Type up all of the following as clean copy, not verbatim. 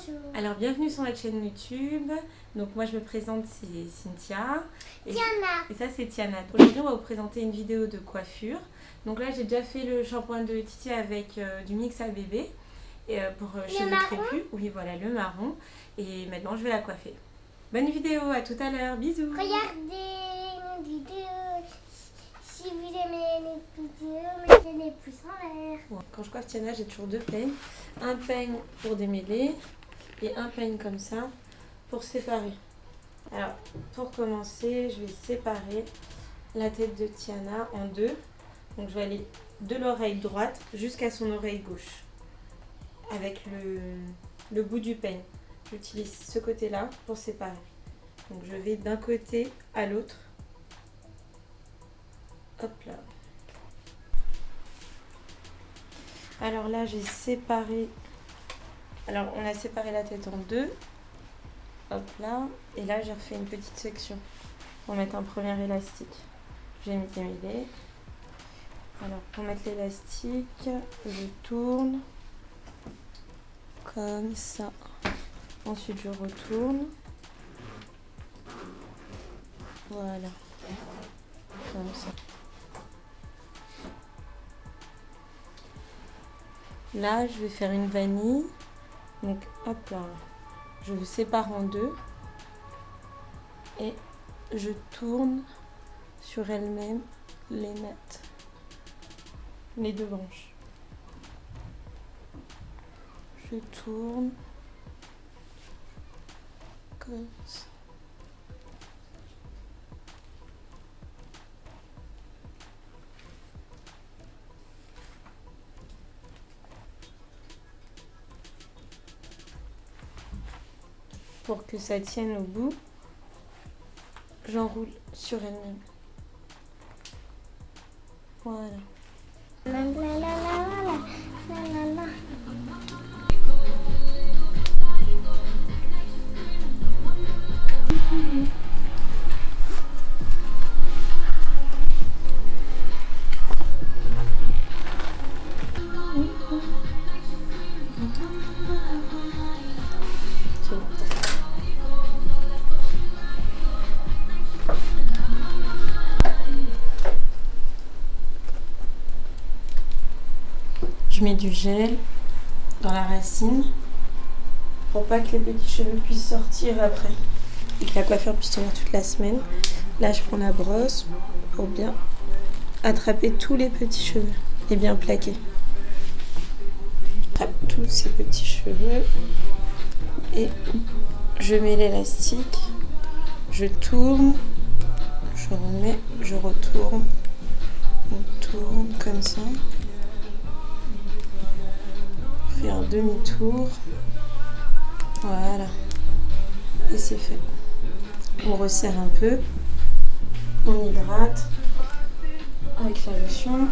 Bonjour. Alors bienvenue sur notre chaîne YouTube. Donc moi je me présente, c'est Cynthia. Tiana. Et ça c'est Tiana. Aujourd'hui on va vous présenter une vidéo de coiffure. Donc là j'ai déjà fait le shampoing de Titi avec du mix à bébé. Et pour cheveux crépus. Oui voilà, le marron. Et maintenant je vais la coiffer. Bonne vidéo, à tout à l'heure. Bisous. Regardez mes vidéos. Si vous aimez mes vidéos, mettez les pouces en l'air. Quand je coiffe Tiana, j'ai toujours deux peignes. Un peigne pour démêler et un peigne comme ça pour séparer. Alors, pour commencer, je vais séparer la tête de Tiana en deux. Donc, je vais aller de l'oreille droite jusqu'à son oreille gauche avec le bout du peigne. J'utilise ce côté-là pour séparer. Donc, je vais d'un côté à l'autre. Hop là. Alors là, j'ai séparé. Alors, on a séparé la tête en deux. Hop là. Et là, j'ai refait une petite section pour mettre un premier élastique. J'ai mis démêlé. Alors, pour mettre l'élastique, je tourne comme ça. Ensuite, je retourne. Voilà. Comme ça. Là, je vais faire une vanille. Donc, hop là. Je vous sépare en deux. Et je tourne sur elle-même les nattes. Les deux branches. Je tourne. Comme ça. Pour que ça tienne au bout, j'enroule sur elle-même. Voilà. La la la la la la la. Je mets du gel dans la racine pour pas que les petits cheveux puissent sortir après et que la coiffure puisse tenir toute la semaine. Là, je prends la brosse pour bien attraper tous les petits cheveux et bien plaquer. Je tape tous ces petits cheveux et je mets l'élastique, je tourne, je remets, je retourne, on tourne comme ça. Fait un demi-tour, voilà, et c'est fait. On resserre un peu, on hydrate avec la lotion.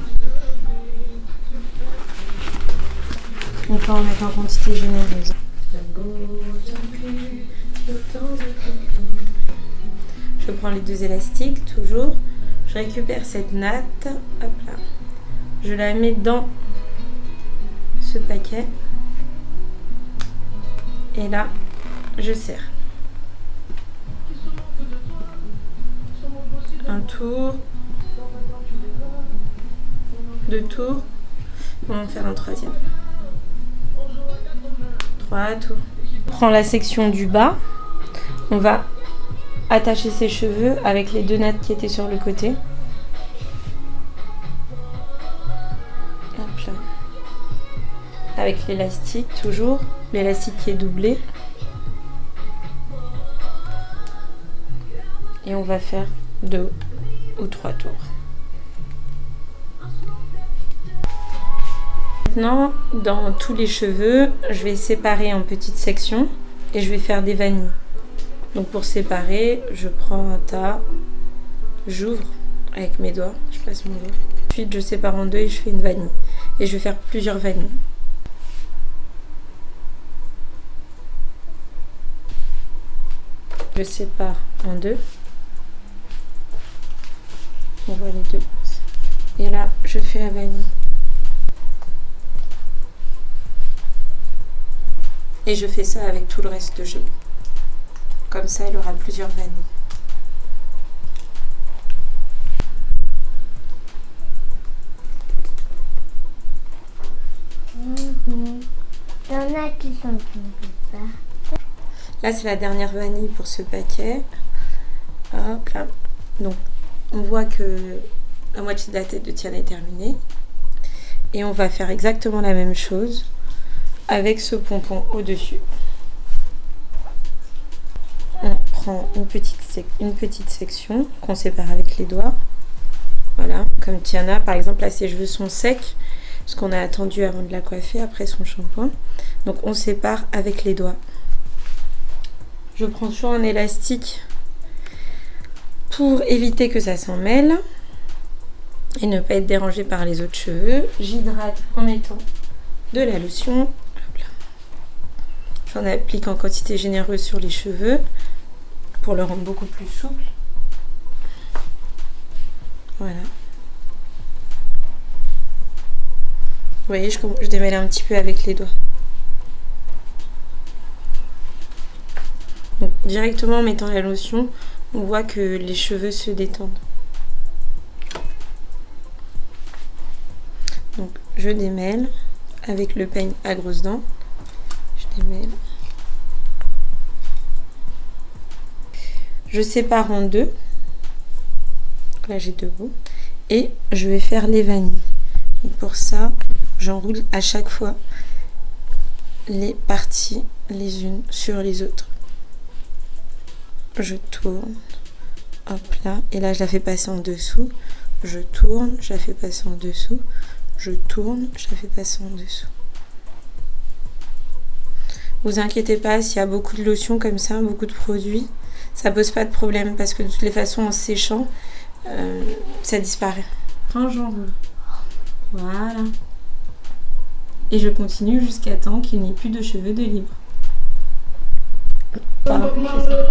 On peut en mettre en quantité généreuse. Je prends les deux élastiques, toujours. Je récupère cette natte, hop là. Je la mets dans ce paquet. Et là, je serre. Un tour. Deux tours. On va en faire un troisième. 3 tours. On prend la section du bas. On va attacher ses cheveux avec les deux nattes qui étaient sur le côté. Hop là. Avec l'élastique, toujours. L'élastique qui est doublé. Et on va faire 2 ou 3 tours. Maintenant, dans tous les cheveux, je vais séparer en petites sections et je vais faire des vanilles. Donc pour séparer, je prends un tas, j'ouvre avec mes doigts, je place mon doigt. Ensuite, je sépare en deux et je fais une vanille. Et je vais faire plusieurs vanilles. Je sépare en deux. On voit les deux. Et là, je fais la vanille. Et je fais ça avec tout le reste de jeu. Comme ça, elle aura plusieurs vanilles. Il y en a qui sont tombés pas. Là, c'est la dernière vanille pour ce paquet. Hop là. Donc, on voit que la moitié de la tête de Tiana est terminée. Et on va faire exactement la même chose avec ce pompon au-dessus. On prend une petite section qu'on sépare avec les doigts. Voilà, comme Tiana, par exemple, là, ses cheveux sont secs, parce qu'on a attendu avant de la coiffer après son shampoing. Donc, on sépare avec les doigts. Je prends toujours un élastique pour éviter que ça s'en mêle et ne pas être dérangé par les autres cheveux. J'hydrate en mettant de la lotion. J'en applique en quantité généreuse sur les cheveux pour le rendre beaucoup plus souple. Voilà. Vous voyez, je démêle un petit peu avec les doigts. Donc, directement en mettant la lotion, on voit que les cheveux se détendent. Donc, je démêle avec le peigne à grosses dents. Je démêle. Je sépare en deux. Là, j'ai deux bouts. Et je vais faire les vanilles. Et pour ça, j'enroule à chaque fois les parties les unes sur les autres. Je tourne, hop là, et là je la fais passer en dessous, je tourne, je la fais passer en dessous, je tourne, je la fais passer en dessous. Vous inquiétez pas, s'il y a beaucoup de lotion comme ça, beaucoup de produits, ça pose pas de problème parce que de toutes les façons en séchant, ça disparaît. Quand j'enroule, voilà. Et je continue jusqu'à temps qu'il n'y ait plus de cheveux de libre. Voilà, je fais ça.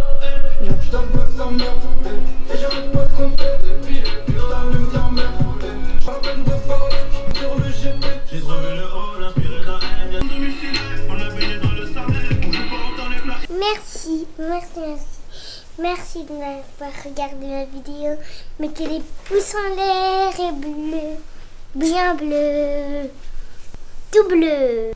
Merci de m'avoir regardé ma vidéo. Mettez les pouces en l'air et bleu, bien bleu, tout bleu.